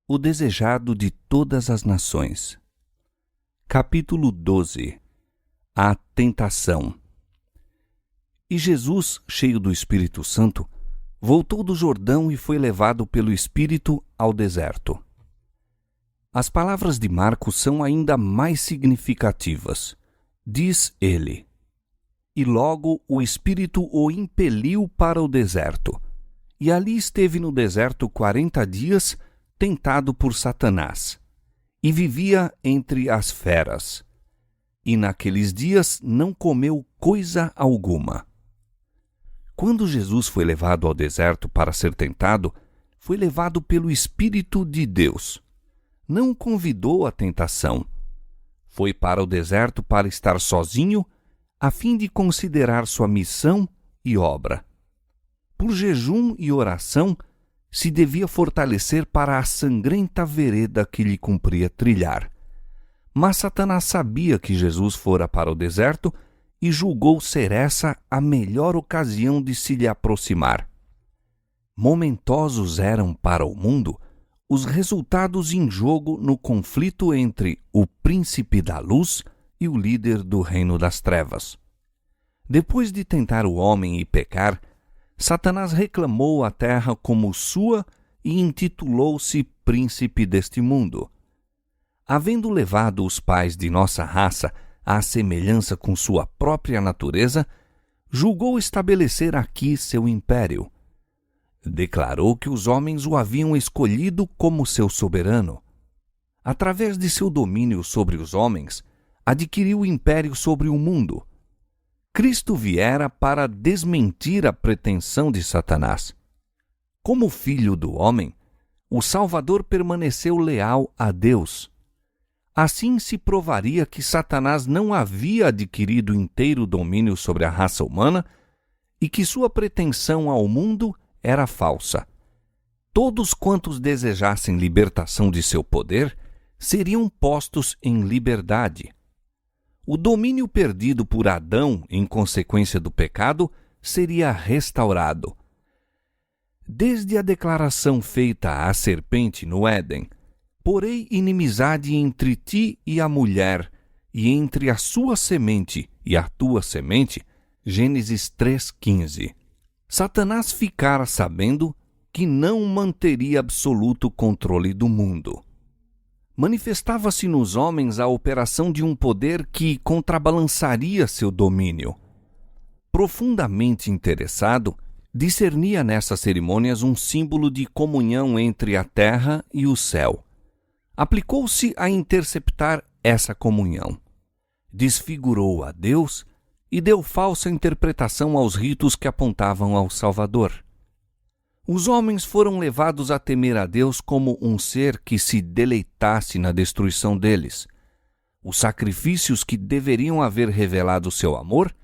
O desejado de todas as nações. Capítulo 12. A tentação. E Jesus, cheio do Espírito Santo, voltou do Jordão e foi levado pelo Espírito ao deserto. As palavras de Marcos são ainda mais significativas. Diz ele: E logo o Espírito o impeliu para o deserto. E ali esteve no deserto 40 dias, tentado por Satanás, e vivia entre as feras. E naqueles dias não comeu coisa alguma. Quando Jesus foi levado ao deserto para ser tentado, foi levado pelo Espírito de Deus. Não convidou à tentação. Foi para o deserto para estar sozinho, a fim de considerar sua missão e obra. Por jejum e oração, se devia fortalecer para a sangrenta vereda que lhe cumpria trilhar. Mas Satanás sabia que Jesus fora para o deserto e julgou ser essa a melhor ocasião de se lhe aproximar. Momentosos eram para o mundo os resultados em jogo no conflito entre o príncipe da luz e o líder do reino das trevas. Depois de tentar o homem e pecar, Satanás reclamou a terra como sua e intitulou-se príncipe deste mundo. Havendo levado os pais de nossa raça à semelhança com sua própria natureza, julgou estabelecer aqui seu império. Declarou que os homens o haviam escolhido como seu soberano. Através de seu domínio sobre os homens, adquiriu o império sobre o mundo. Cristo viera para desmentir a pretensão de Satanás. Como filho do homem, o Salvador permaneceu leal a Deus. Assim se provaria que Satanás não havia adquirido inteiro domínio sobre a raça humana e que sua pretensão ao mundo era falsa. Todos quantos desejassem libertação de seu poder seriam postos em liberdade. O domínio perdido por Adão em consequência do pecado seria restaurado. Desde a declaração feita à serpente no Éden: porei inimizade entre ti e a mulher, e entre a sua semente e a tua semente, Gênesis 3,15. Satanás ficara sabendo que não manteria absoluto controle do mundo. Manifestava-se nos homens a operação de um poder que contrabalançaria seu domínio. Profundamente interessado, discernia nessas cerimônias um símbolo de comunhão entre a terra e o céu. Aplicou-se a interceptar essa comunhão. Desfigurou a Deus e deu falsa interpretação aos ritos que apontavam ao Salvador. Os homens foram levados a temer a Deus como um ser que se deleitasse na destruição deles. Os sacrifícios que deveriam haver revelado seu amor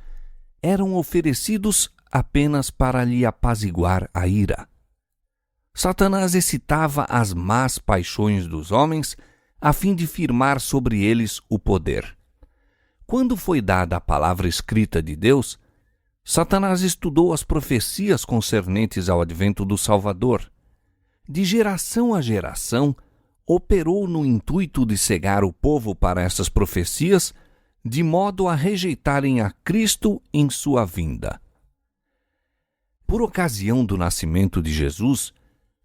eram oferecidos apenas para lhe apaziguar a ira. Satanás excitava as más paixões dos homens a fim de firmar sobre eles o poder. Quando foi dada a palavra escrita de Deus, Satanás estudou as profecias concernentes ao advento do Salvador. De geração a geração, operou no intuito de cegar o povo para essas profecias, de modo a rejeitarem a Cristo em sua vinda. Por ocasião do nascimento de Jesus,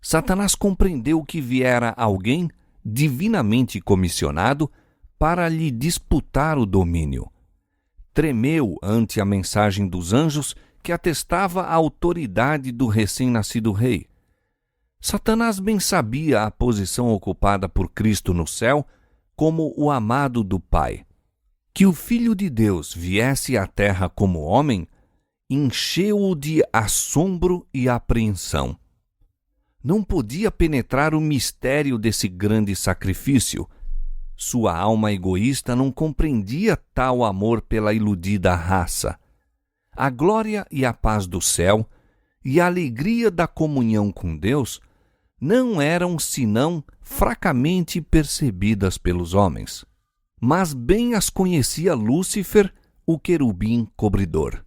Satanás compreendeu que viera alguém divinamente comissionado para lhe disputar o domínio. Tremeu ante a mensagem dos anjos que atestava a autoridade do recém-nascido rei. Satanás bem sabia a posição ocupada por Cristo no céu como o amado do Pai. Que o Filho de Deus viesse à terra como homem encheu-o de assombro e apreensão. Não podia penetrar o mistério desse grande sacrifício. Sua alma egoísta não compreendia tal amor pela iludida raça. A glória e a paz do céu e a alegria da comunhão com Deus não eram senão fracamente percebidas pelos homens. Mas bem as conhecia Lúcifer, o querubim cobridor.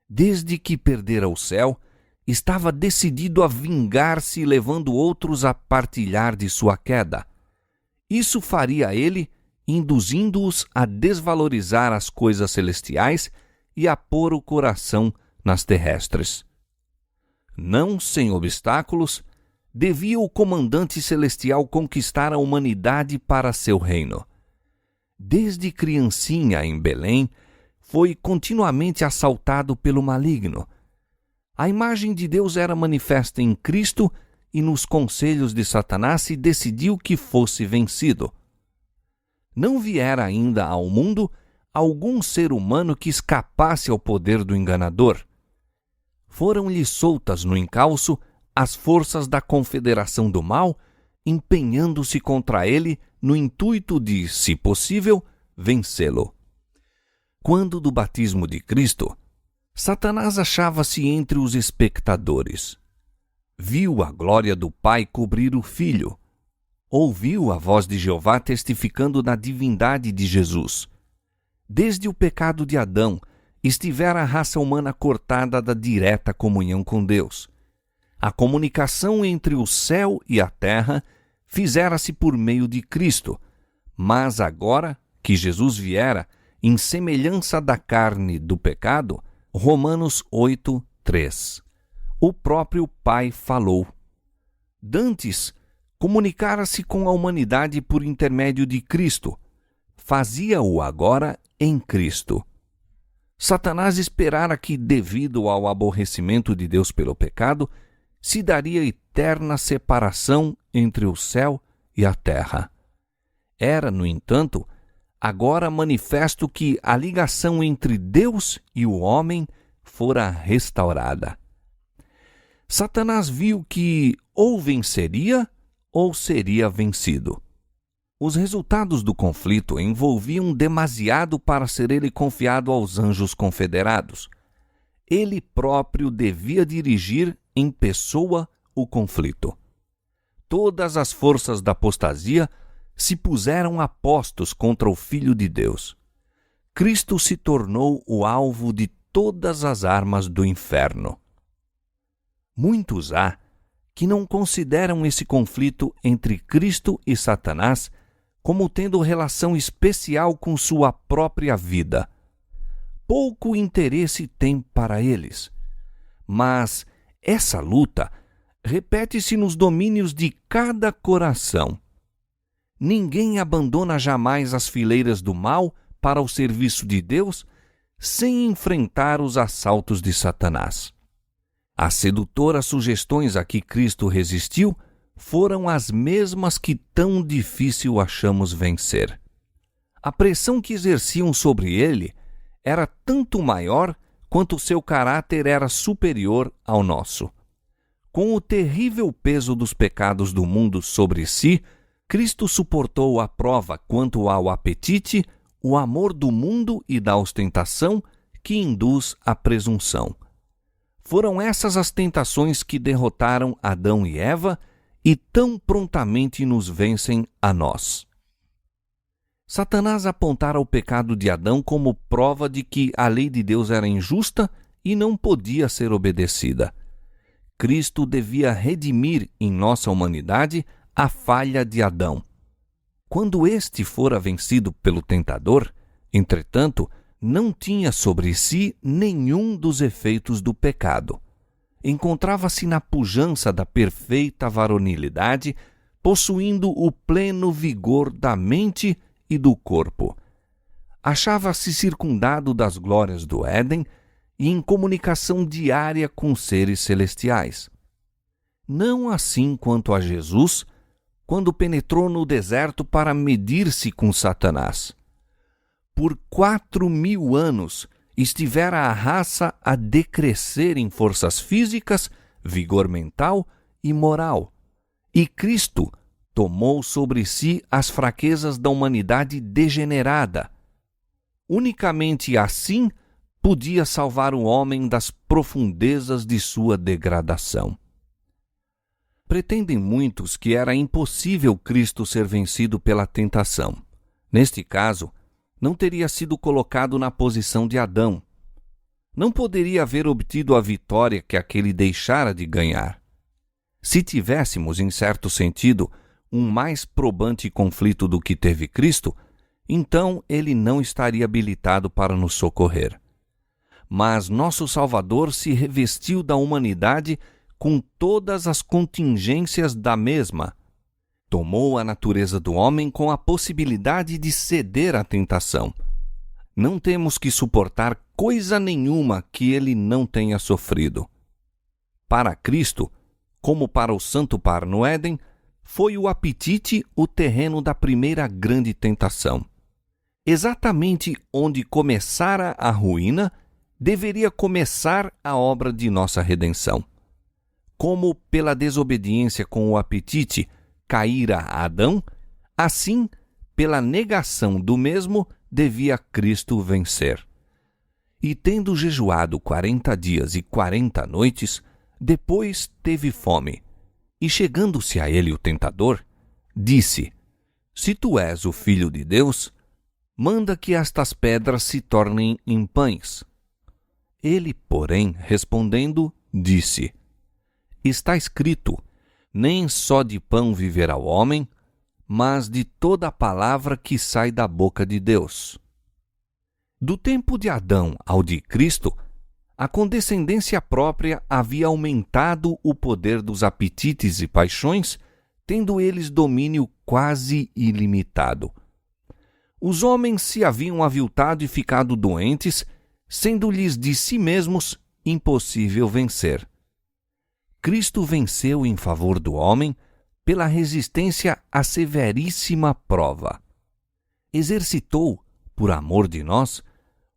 Desde que perdera o céu, estava decidido a vingar-se, levando outros a partilhar de sua queda. Isso faria ele, induzindo-os a desvalorizar as coisas celestiais e a pôr o coração nas terrestres. Não sem obstáculos, devia o comandante celestial conquistar a humanidade para seu reino. Desde criancinha em Belém, foi continuamente assaltado pelo maligno. A imagem de Deus era manifesta em Cristo e nos conselhos de Satanás se decidiu que fosse vencido. Não viera ainda ao mundo algum ser humano que escapasse ao poder do enganador. Foram-lhe soltas no encalço as forças da confederação do mal, empenhando-se contra ele no intuito de, se possível, vencê-lo. Quando do batismo de Cristo, Satanás achava-se entre os espectadores. Viu a glória do Pai cobrir o Filho. Ouviu a voz de Jeová testificando da divindade de Jesus. Desde o pecado de Adão, estivera a raça humana cortada da direta comunhão com Deus. A comunicação entre o céu e a terra fizera-se por meio de Cristo, mas agora que Jesus viera, em semelhança da carne do pecado, Romanos 8, 3. O próprio Pai falou. Dantes, comunicara-se com a humanidade por intermédio de Cristo. Fazia-o agora em Cristo. Satanás esperara que, devido ao aborrecimento de Deus pelo pecado, se daria eterna separação entre o céu e a terra. Era, no entanto, agora manifesto que a ligação entre Deus e o homem fora restaurada. Satanás viu que ou venceria ou seria vencido. Os resultados do conflito envolviam demasiado para ser ele confiado aos anjos confederados. Ele próprio devia dirigir em pessoa o conflito. Todas as forças da apostasia se puseram a postos contra o Filho de Deus. Cristo se tornou o alvo de todas as armas do inferno. Muitos há que não consideram esse conflito entre Cristo e Satanás como tendo relação especial com sua própria vida. Pouco interesse tem para eles. Mas essa luta repete-se nos domínios de cada coração. Ninguém abandona jamais as fileiras do mal para o serviço de Deus sem enfrentar os assaltos de Satanás. As sedutoras sugestões a que Cristo resistiu foram as mesmas que tão difícil achamos vencer. A pressão que exerciam sobre ele era tanto maior quanto seu caráter era superior ao nosso. Com o terrível peso dos pecados do mundo sobre si, Cristo suportou a prova quanto ao apetite, o amor do mundo e da ostentação que induz à presunção. Foram essas as tentações que derrotaram Adão e Eva e tão prontamente nos vencem a nós. Satanás apontara o pecado de Adão como prova de que a lei de Deus era injusta e não podia ser obedecida. Cristo devia redimir em nossa humanidade a falha de Adão. Quando este fora vencido pelo tentador, entretanto, não tinha sobre si nenhum dos efeitos do pecado. Encontrava-se na pujança da perfeita varonilidade, possuindo o pleno vigor da mente e do corpo. Achava-se circundado das glórias do Éden e em comunicação diária com seres celestiais. Não assim quanto a Jesus, quando penetrou no deserto para medir-se com Satanás. Por 4.000 anos estivera a raça a decrescer em forças físicas, vigor mental e moral, e Cristo tomou sobre si as fraquezas da humanidade degenerada. Unicamente assim podia salvar o homem das profundezas de sua degradação. Pretendem muitos que era impossível Cristo ser vencido pela tentação. Neste caso, não teria sido colocado na posição de Adão. não poderia haver obtido a vitória que aquele deixara de ganhar. Se tivéssemos, em certo sentido, um mais probante conflito do que teve Cristo, então ele não estaria habilitado para nos socorrer. Mas nosso Salvador se revestiu da humanidade com todas as contingências da mesma. Tomou a natureza do homem com a possibilidade de ceder à tentação. Não temos que suportar coisa nenhuma que ele não tenha sofrido. Para Cristo, como para o Santo Par no Éden, foi o apetite o terreno da primeira grande tentação. Exatamente onde começara a ruína, deveria começar a obra de nossa redenção. Como pela desobediência com o apetite caíra Adão, assim, pela negação do mesmo, devia Cristo vencer. E tendo jejuado 40 dias e 40 noites, depois teve fome. E chegando-se a ele o tentador, disse: Se tu és o Filho de Deus, manda que estas pedras se tornem em pães. Ele, porém, respondendo, disse: Está escrito, nem só de pão viverá o homem, mas de toda a palavra que sai da boca de Deus. Do tempo de Adão ao de Cristo, a condescendência própria havia aumentado o poder dos apetites e paixões, tendo eles domínio quase ilimitado. Os homens se haviam aviltado e ficado doentes, sendo-lhes de si mesmos impossível vencer. Cristo venceu em favor do homem pela resistência à severíssima prova. Exercitou, por amor de nós,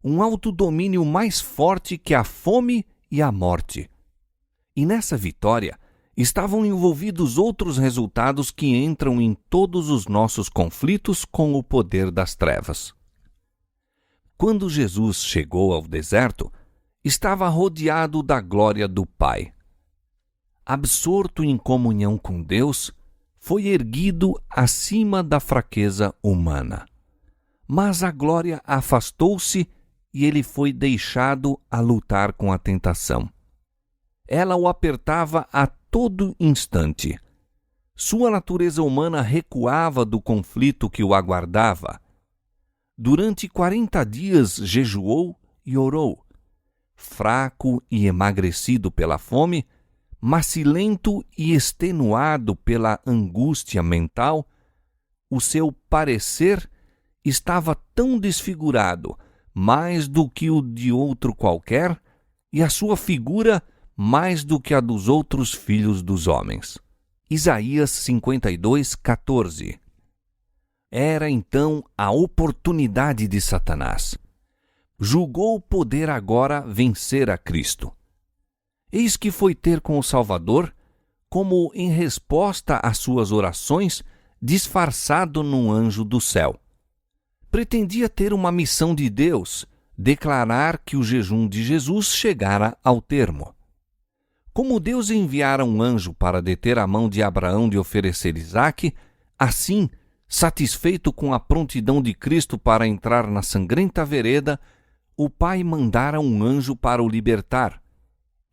um autodomínio mais forte que a fome e a morte. E nessa vitória estavam envolvidos outros resultados que entram em todos os nossos conflitos com o poder das trevas. Quando Jesus chegou ao deserto, estava rodeado da glória do Pai. Absorto em comunhão com Deus, foi erguido acima da fraqueza humana. Mas a glória afastou-se e ele foi deixado a lutar com a tentação. Ela o apertava a todo instante. Sua natureza humana recuava do conflito que o aguardava. Durante 40 dias jejuou e orou. Fraco e emagrecido pela fome, macilento e extenuado pela angústia mental, o seu parecer estava tão desfigurado, mais do que o de outro qualquer, e a sua figura mais do que a dos outros filhos dos homens. Isaías 52:14. Era então a oportunidade de Satanás. Julgou poder agora vencer a Cristo. Eis que foi ter com o Salvador, como em resposta às suas orações, disfarçado num anjo do céu. Pretendia ter uma missão de Deus, declarar que o jejum de Jesus chegara ao termo. Como Deus enviara um anjo para deter a mão de Abraão de oferecer Isaque, assim, satisfeito com a prontidão de Cristo para entrar na sangrenta vereda, o Pai mandara um anjo para o libertar.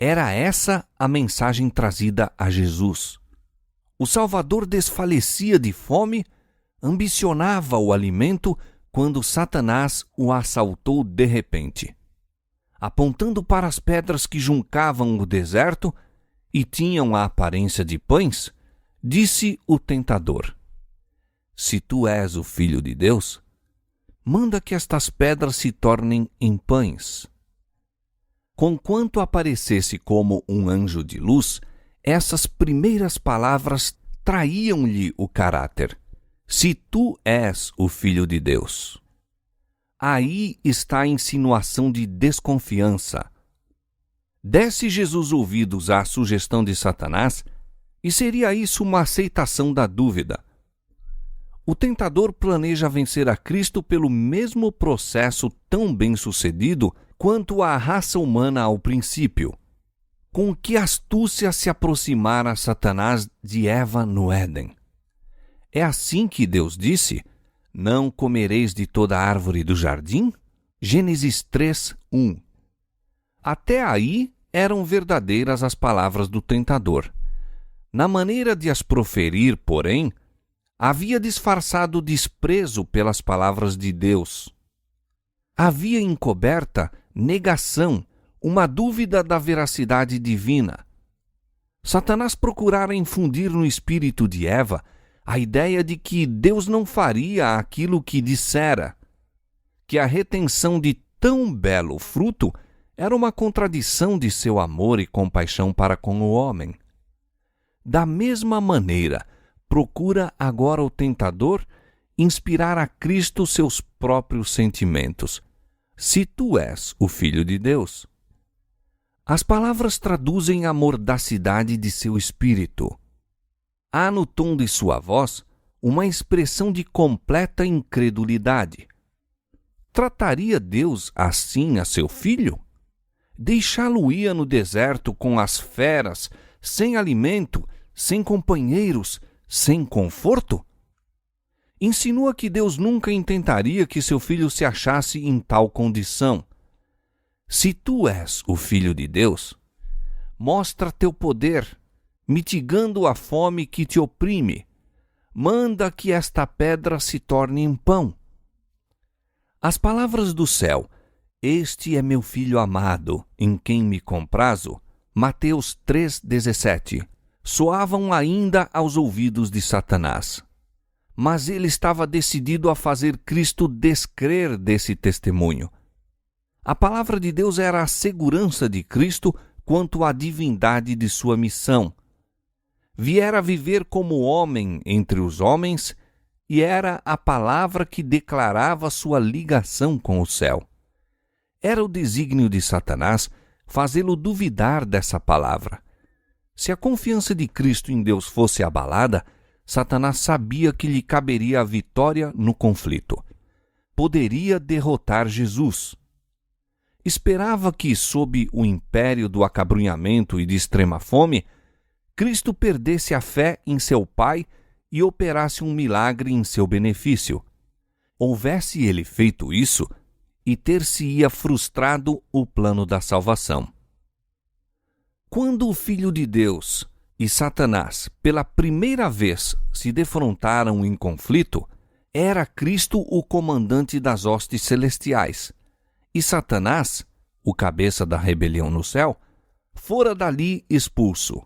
Era essa a mensagem trazida a Jesus. O Salvador desfalecia de fome, ambicionava o alimento, quando Satanás o assaltou de repente. Apontando para as pedras que juncavam o deserto e tinham a aparência de pães, disse o tentador: Se tu és o Filho de Deus, manda que estas pedras se tornem em pães. Conquanto aparecesse como um anjo de luz, essas primeiras palavras traíam-lhe o caráter. Se tu és o Filho de Deus. Aí está a insinuação de desconfiança. Desse Jesus ouvidos à sugestão de Satanás, e seria isso uma aceitação da dúvida. O tentador planeja vencer a Cristo pelo mesmo processo tão bem sucedido quanto a raça humana ao princípio. Com que astúcia se aproximara Satanás de Eva no Éden. É assim que Deus disse: Não comereis de toda árvore do jardim? Gênesis 3:1. Até aí eram verdadeiras as palavras do tentador. Na maneira de as proferir, porém, havia disfarçado desprezo pelas palavras de Deus. Havia encoberta negação, uma dúvida da veracidade divina. Satanás procurara infundir no espírito de Eva a ideia de que Deus não faria aquilo que dissera, que a retenção de tão belo fruto era uma contradição de seu amor e compaixão para com o homem. Da mesma maneira, procura agora o tentador inspirar a Cristo seus próprios sentimentos. Se tu és o Filho de Deus. As palavras traduzem a mordacidade de seu espírito. Há no tom de sua voz uma expressão de completa incredulidade. Trataria Deus assim a seu filho? Deixá-lo-ia no deserto com as feras, sem alimento, sem companheiros, sem conforto? Insinua que Deus nunca intentaria que seu filho se achasse em tal condição. Se tu és o Filho de Deus, mostra teu poder, mitigando a fome que te oprime. Manda que esta pedra se torne em pão. As palavras do céu, este é meu Filho amado, em quem me comprazo, Mateus 3,17, soavam ainda aos ouvidos de Satanás. Mas ele estava decidido a fazer Cristo descrer desse testemunho. A palavra de Deus era a segurança de Cristo quanto à divindade de sua missão. Viera viver como homem entre os homens e era a palavra que declarava sua ligação com o céu. Era o desígnio de Satanás fazê-lo duvidar dessa palavra. Se a confiança de Cristo em Deus fosse abalada, Satanás sabia que lhe caberia a vitória no conflito. Poderia derrotar Jesus. Esperava que, sob o império do acabrunhamento e de extrema fome, Cristo perdesse a fé em seu Pai e operasse um milagre em seu benefício. Houvesse ele feito isso, e ter-se-ia frustrado o plano da salvação. Quando o Filho de Deus e Satanás, pela primeira vez, se defrontaram em conflito, era Cristo o comandante das hostes celestiais, e Satanás, o cabeça da rebelião no céu, fora dali expulso.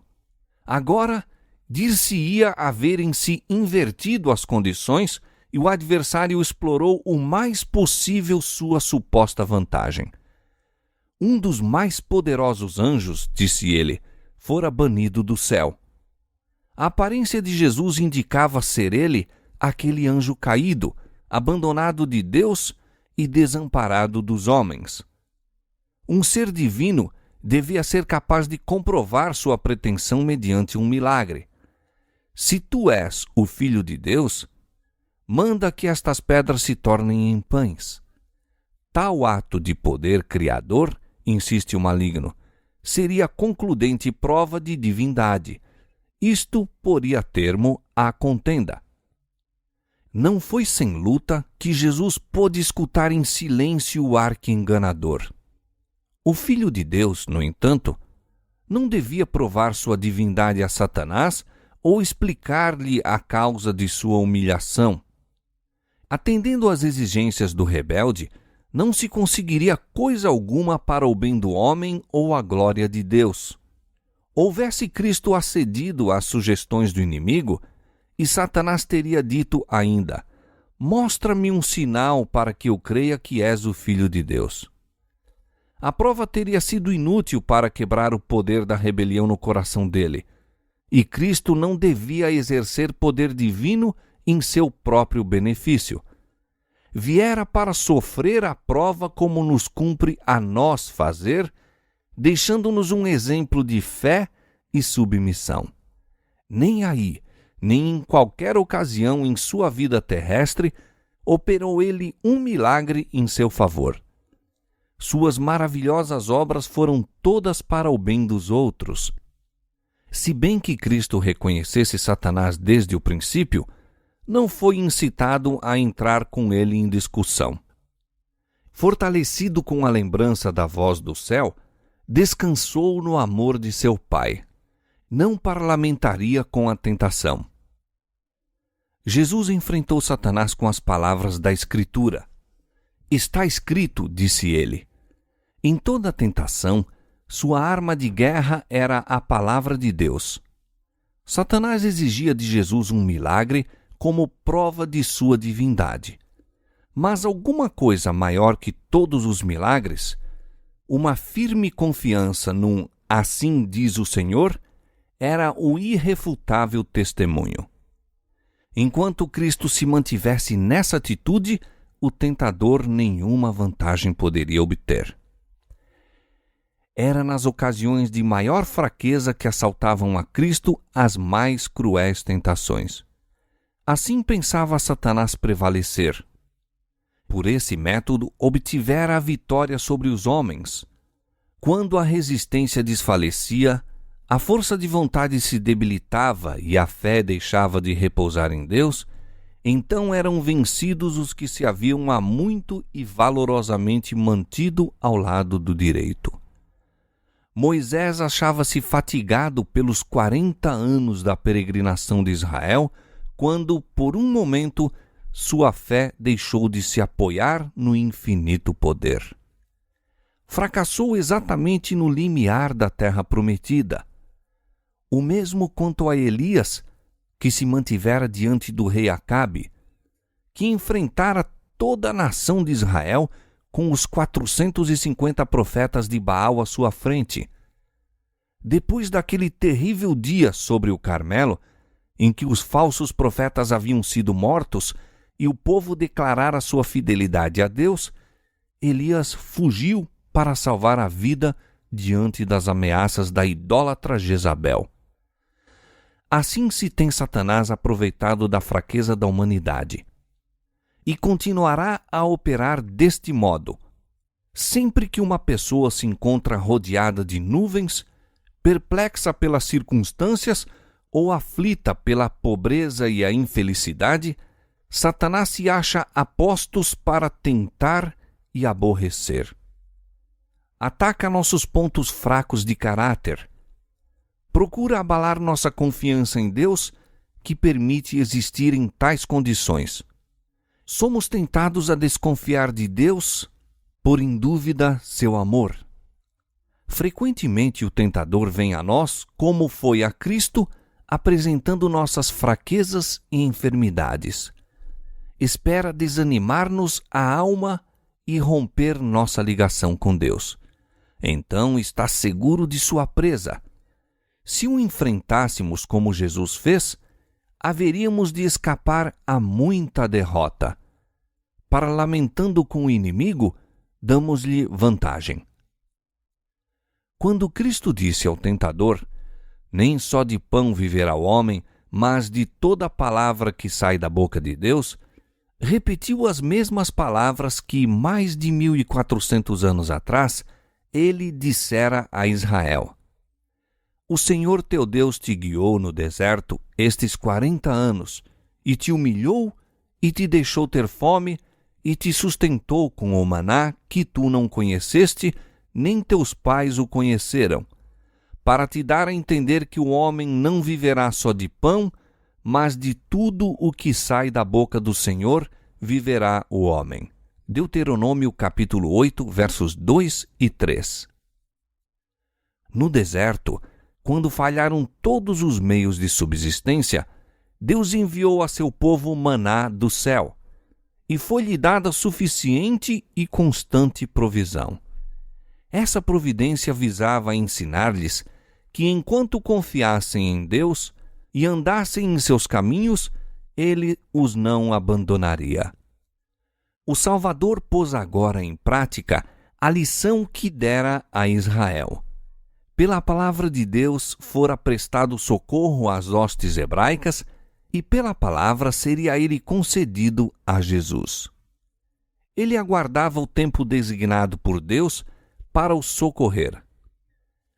Agora, dir-se-ia haverem-se invertido as condições e o adversário explorou o mais possível sua suposta vantagem. Um dos mais poderosos anjos, disse ele, fora banido do céu. A aparência de Jesus indicava ser ele aquele anjo caído, abandonado de Deus e desamparado dos homens. Um ser divino devia ser capaz de comprovar sua pretensão mediante um milagre. Se tu és o Filho de Deus, manda que estas pedras se tornem em pães. Tal ato de poder criador, insiste o maligno, seria concludente prova de divindade. Isto poria termo à contenda. Não foi sem luta que Jesus pôde escutar em silêncio o arqui-enganador. O Filho de Deus, no entanto, não devia provar sua divindade a Satanás ou explicar-lhe a causa de sua humilhação. Atendendo às exigências do rebelde, não se conseguiria coisa alguma para o bem do homem ou a glória de Deus. Houvesse Cristo acedido às sugestões do inimigo, e Satanás teria dito ainda: mostra-me um sinal para que eu creia que és o Filho de Deus. A prova teria sido inútil para quebrar o poder da rebelião no coração dele, e Cristo não devia exercer poder divino em seu próprio benefício. Viera para sofrer a prova como nos cumpre a nós fazer, deixando-nos um exemplo de fé e submissão. Nem aí, nem em qualquer ocasião em sua vida terrestre, operou ele um milagre em seu favor. Suas maravilhosas obras foram todas para o bem dos outros. Se bem que Cristo reconhecesse Satanás desde o princípio, não foi incitado a entrar com ele em discussão. Fortalecido com a lembrança da voz do céu, descansou no amor de seu Pai. Não parlamentaria com a tentação. Jesus enfrentou Satanás com as palavras da Escritura. Está escrito, disse ele. Em toda tentação, sua arma de guerra era a palavra de Deus. Satanás exigia de Jesus um milagre como prova de sua divindade. Mas alguma coisa maior que todos os milagres, uma firme confiança num "assim diz o Senhor", era o irrefutável testemunho. Enquanto Cristo se mantivesse nessa atitude, o tentador nenhuma vantagem poderia obter. Era nas ocasiões de maior fraqueza que assaltavam a Cristo as mais cruéis tentações. Assim pensava Satanás prevalecer. Por esse método, obtivera a vitória sobre os homens. Quando a resistência desfalecia, a força de vontade se debilitava e a fé deixava de repousar em Deus, então eram vencidos os que se haviam há muito e valorosamente mantido ao lado do direito. Moisés achava-se fatigado pelos 40 anos da peregrinação de Israel, quando, por um momento, sua fé deixou de se apoiar no infinito poder. Fracassou exatamente no limiar da terra prometida. O mesmo quanto a Elias, que se mantivera diante do rei Acabe, que enfrentara toda a nação de Israel com os 450 profetas de Baal à sua frente. Depois daquele terrível dia sobre o Carmelo, em que os falsos profetas haviam sido mortos e o povo declarara sua fidelidade a Deus, Elias fugiu para salvar a vida diante das ameaças da idólatra Jezabel. Assim se tem Satanás aproveitado da fraqueza da humanidade. E continuará a operar deste modo. Sempre que uma pessoa se encontra rodeada de nuvens, perplexa pelas circunstâncias ou aflita pela pobreza e a infelicidade, Satanás se acha a postos para tentar e aborrecer. Ataca nossos pontos fracos de caráter. Procura abalar nossa confiança em Deus, que permite existir em tais condições. Somos tentados a desconfiar de Deus, por em dúvida seu amor. Frequentemente o tentador vem a nós, como foi a Cristo, apresentando nossas fraquezas e enfermidades. Espera desanimar-nos a alma e romper nossa ligação com Deus. Então está seguro de sua presa. Se o enfrentássemos como Jesus fez, haveríamos de escapar a muita derrota. Parlamentando com o inimigo, damos-lhe vantagem. Quando Cristo disse ao tentador, "Nem só de pão viverá o homem, mas de toda palavra que sai da boca de Deus", repetiu as mesmas palavras que, mais de 1400 anos atrás, ele dissera a Israel. O Senhor teu Deus te guiou no deserto estes 40 anos, e te humilhou, e te deixou ter fome, e te sustentou com o maná que tu não conheceste, nem teus pais o conheceram, para te dar a entender que o homem não viverá só de pão, mas de tudo o que sai da boca do Senhor viverá o homem. Deuteronômio capítulo 8, versos 2 e 3. No deserto, quando falharam todos os meios de subsistência, Deus enviou a seu povo maná do céu, e foi-lhe dada suficiente e constante provisão. Essa providência visava ensinar-lhes que, enquanto confiassem em Deus e andassem em seus caminhos, Ele os não abandonaria. O Salvador pôs agora em prática a lição que dera a Israel. Pela palavra de Deus fora prestado socorro às hostes hebraicas, e pela palavra seria a ele concedido a Jesus. Ele aguardava o tempo designado por Deus para o socorrer.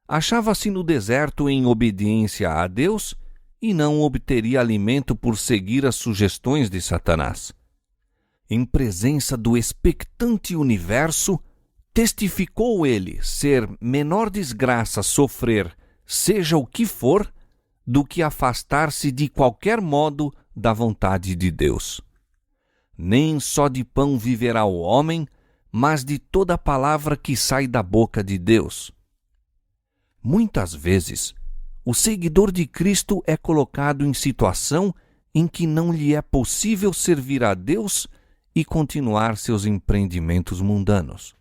Achava-se no deserto em obediência a Deus e não obteria alimento por seguir as sugestões de Satanás. Em presença do expectante universo, Testificou ele ser menor desgraça sofrer, seja o que for, do que afastar-se de qualquer modo da vontade de Deus. Nem só de pão viverá o homem, mas de toda palavra que sai da boca de Deus. Muitas vezes, o seguidor de Cristo é colocado em situação em que não lhe é possível servir a Deus e continuar seus empreendimentos mundanos.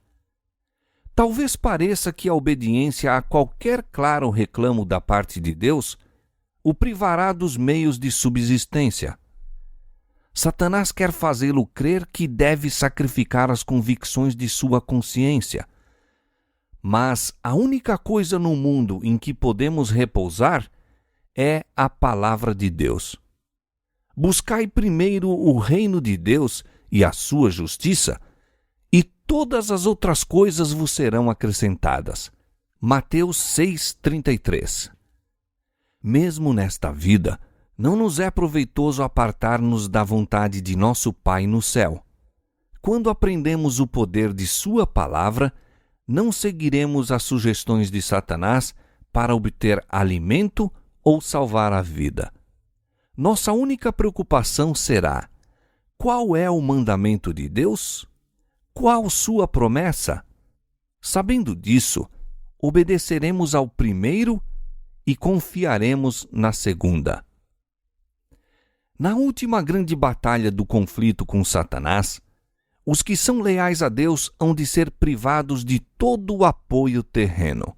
Talvez pareça que a obediência a qualquer claro reclamo da parte de Deus o privará dos meios de subsistência. Satanás quer fazê-lo crer que deve sacrificar as convicções de sua consciência. Mas a única coisa no mundo em que podemos repousar é a palavra de Deus. Buscai primeiro o reino de Deus e a sua justiça, e todas as outras coisas vos serão acrescentadas. Mateus 6,33. Mesmo nesta vida, não nos é proveitoso apartar-nos da vontade de nosso Pai no céu. Quando aprendemos o poder de sua palavra, não seguiremos as sugestões de Satanás para obter alimento ou salvar a vida. Nossa única preocupação será: qual é o mandamento de Deus? Qual sua promessa? Sabendo disso, obedeceremos ao primeiro e confiaremos na segunda. Na última grande batalha do conflito com Satanás, os que são leais a Deus hão de ser privados de todo o apoio terreno.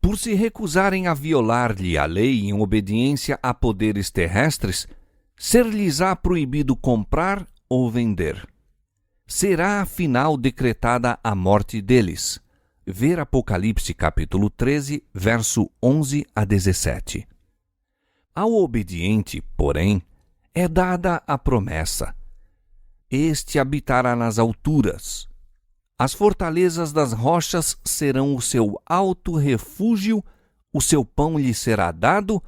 Por se recusarem a violar-lhe a lei em obediência a poderes terrestres, ser-lhes-á proibido comprar ou vender. Será afinal decretada a morte deles. Ver Apocalipse capítulo 13, verso 11 a 17. Ao obediente, porém, é dada a promessa: este habitará nas alturas. As fortalezas das rochas serão o seu alto refúgio, o seu pão lhe será dado,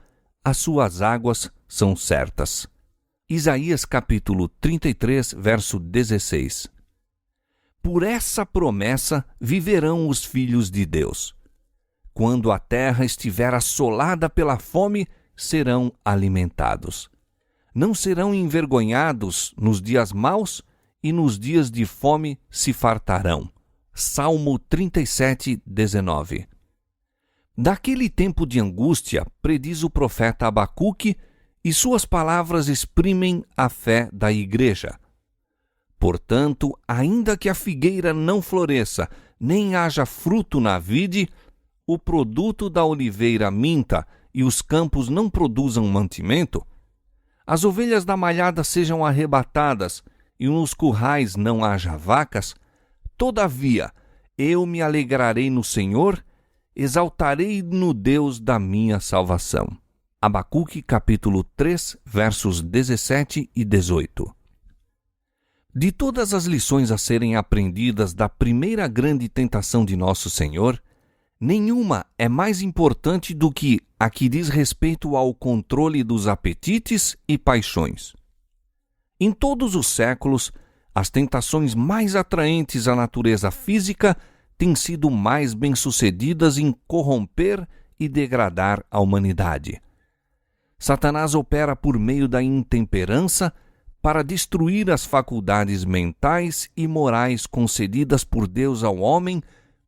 as suas águas são certas. Isaías capítulo 33, verso 16. Por essa promessa viverão os filhos de Deus. Quando a terra estiver assolada pela fome, serão alimentados. Não serão envergonhados nos dias maus, e nos dias de fome se fartarão. Salmo 37, 19. Daquele tempo de angústia, prediz o profeta Abacuque, e suas palavras exprimem a fé da igreja. Portanto, ainda que a figueira não floresça, nem haja fruto na vide, o produto da oliveira minta e os campos não produzam mantimento, as ovelhas da malhada sejam arrebatadas e nos currais não haja vacas, todavia eu me alegrarei no Senhor, exaltarei no Deus da minha salvação. Abacuque capítulo 3, versos 17 e 18. De todas as lições a serem aprendidas da primeira grande tentação de nosso Senhor, nenhuma é mais importante do que a que diz respeito ao controle dos apetites e paixões. Em todos os séculos, as tentações mais atraentes à natureza física têm sido mais bem-sucedidas em corromper e degradar a humanidade. Satanás opera por meio da intemperança para destruir as faculdades mentais e morais concedidas por Deus ao homem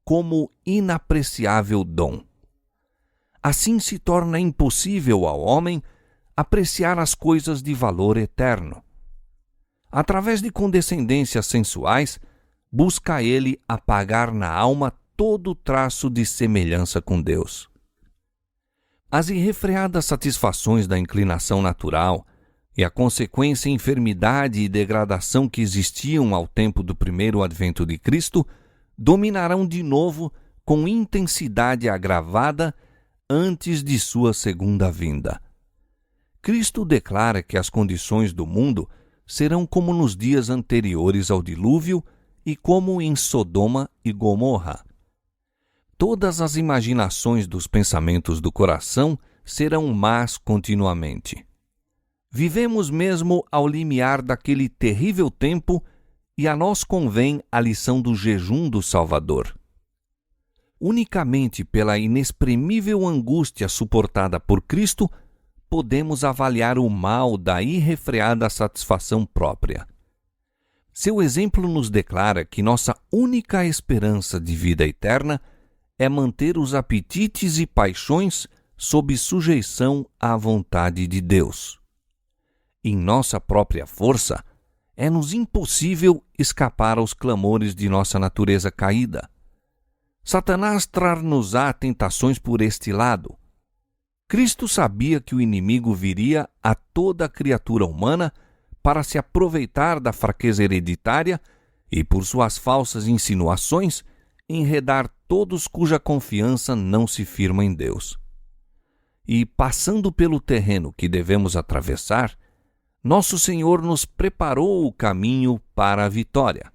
como inapreciável dom. Assim se torna impossível ao homem apreciar as coisas de valor eterno. Através de condescendências sensuais, busca ele apagar na alma todo traço de semelhança com Deus. As irrefreadas satisfações da inclinação natural e a consequência enfermidade e degradação que existiam ao tempo do primeiro advento de Cristo dominarão de novo com intensidade agravada antes de sua segunda vinda. Cristo declara que as condições do mundo serão como nos dias anteriores ao dilúvio e como em Sodoma e Gomorra. Todas as imaginações dos pensamentos do coração serão más continuamente. Vivemos mesmo ao limiar daquele terrível tempo E a nós convém a lição do jejum do Salvador. Unicamente pela inexprimível angústia suportada por Cristo, podemos avaliar o mal da irrefreada satisfação própria. Seu exemplo nos declara que nossa única esperança de vida eterna é manter os apetites e paixões sob sujeição à vontade de Deus. Em nossa própria força, é-nos impossível escapar aos clamores de nossa natureza caída. Satanás trar-nos-á tentações por este lado. Cristo sabia que o inimigo viria a toda a criatura humana para se aproveitar da fraqueza hereditária e, por suas falsas insinuações, enredar todos cuja confiança não se firma em Deus. E, passando pelo terreno que devemos atravessar, nosso Senhor nos preparou o caminho para a vitória.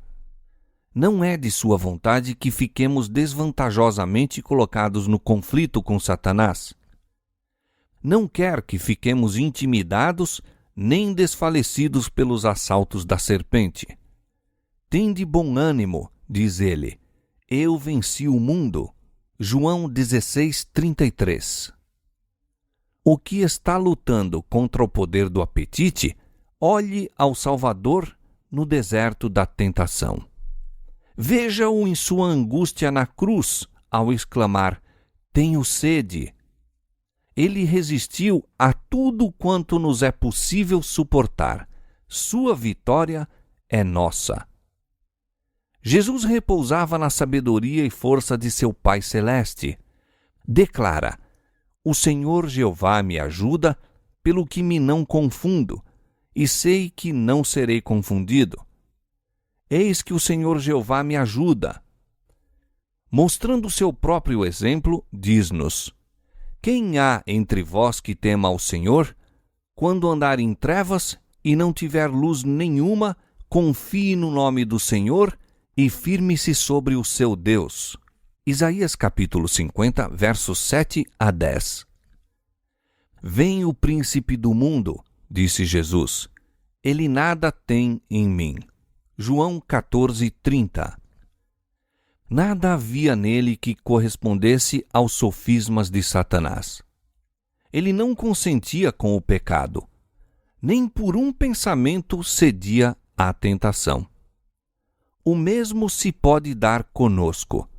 Não é de sua vontade que fiquemos desvantajosamente colocados no conflito com Satanás. Não quer que fiquemos intimidados nem desfalecidos pelos assaltos da serpente. Tende bom ânimo, diz ele, eu venci o mundo. João 16:33. O que está lutando contra o poder do apetite, olhe ao Salvador no deserto da tentação. Veja-o em sua angústia na cruz, ao exclamar, tenho sede. Ele resistiu a tudo quanto nos é possível suportar. Sua vitória é nossa. Jesus repousava na sabedoria e força de seu Pai Celeste. Declara, o Senhor Jeová me ajuda, pelo que me não confundo, e sei que não serei confundido. Eis que o Senhor Jeová me ajuda. Mostrando seu próprio exemplo, diz-nos, quem há entre vós que tema ao Senhor? Quando andar em trevas e não tiver luz nenhuma, confie no nome do Senhor e firme-se sobre o seu Deus. Isaías capítulo 50, versos 7 a 10. Vem o príncipe do mundo, disse Jesus. Ele nada tem em mim. João 14:30. Nada havia nele que correspondesse aos sofismas de Satanás. Ele não consentia com o pecado, nem por um pensamento cedia à tentação. O mesmo se pode dar conosco.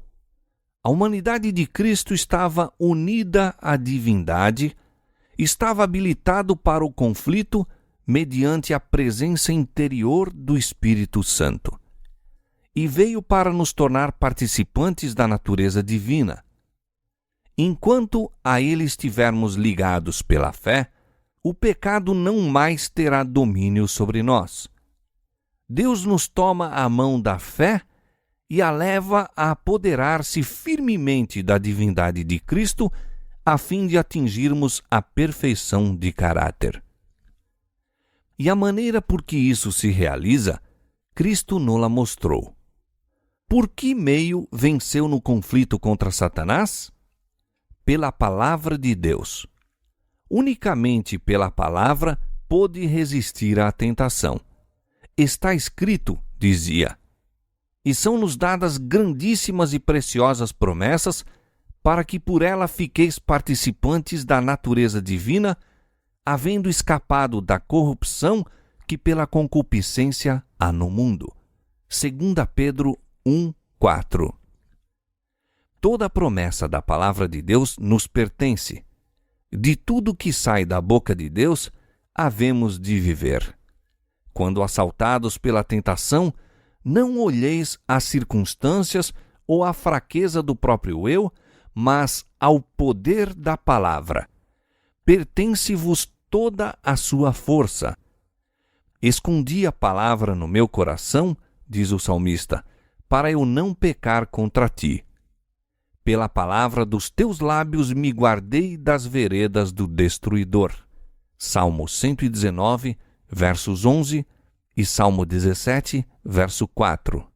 A humanidade de Cristo estava unida à divindade, estava habilitado para o conflito mediante a presença interior do Espírito Santo. E veio para nos tornar participantes da natureza divina. Enquanto a ele estivermos ligados pela fé, o pecado não mais terá domínio sobre nós. Deus nos toma a mão da fé e a leva a apoderar-se firmemente da divindade de Cristo, a fim de atingirmos a perfeição de caráter. E a maneira por que isso se realiza, Cristo nos-la mostrou. Por que meio venceu no conflito contra Satanás? Pela palavra de Deus. Unicamente pela palavra pôde resistir à tentação. Está escrito, dizia, e são-nos dadas grandíssimas e preciosas promessas para que por ela fiqueis participantes da natureza divina, havendo escapado da corrupção que pela concupiscência há no mundo. 2 Pedro 1:4. Toda a promessa da palavra de Deus nos pertence. De tudo que sai da boca de Deus, havemos de viver. Quando assaltados pela tentação, não olheis as circunstâncias ou a fraqueza do próprio eu, mas ao poder da palavra. Pertence-vos toda a sua força. Escondi a palavra no meu coração, diz o salmista, para eu não pecar contra ti. Pela palavra dos teus lábios me guardei das veredas do destruidor. Salmo 119, versos 11 e Salmo 17, verso 4.